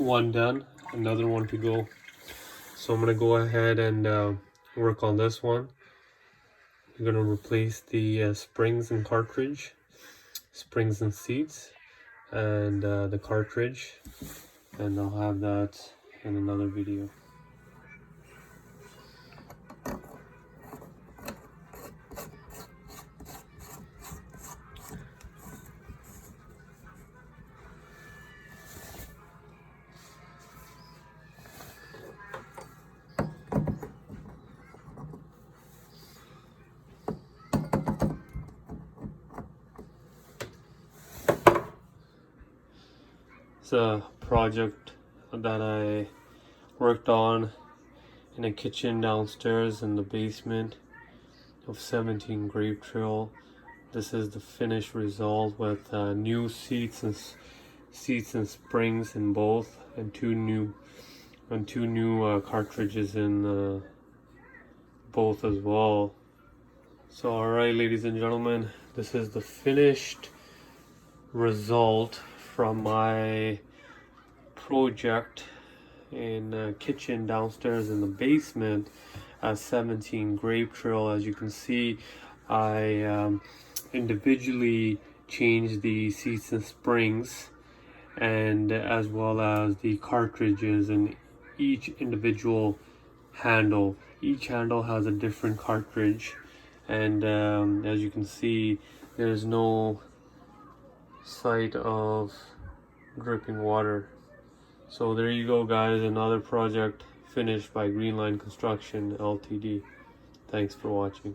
one done, another one to go. So I'm gonna go ahead and work on this one. I'm gonna replace the springs and cartridge, springs and seats, and the cartridge, and I'll have that in another video. It's a project that I worked on in a kitchen downstairs in the basement of 17 Grape Trail. This is the finished result with new seats and springs in both, and two new cartridges in both as well. So alright, ladies and gentlemen, this is the finished result from my project in a kitchen downstairs in the basement at 17 Grape Trail. As you can see, I individually changed the seats and springs, and as well as the cartridges in each individual handle. Each handle has a different cartridge, and as you can see, there's no sight of dripping water. So there you go, guys, another project finished by Greenline Construction Ltd. Thanks for watching.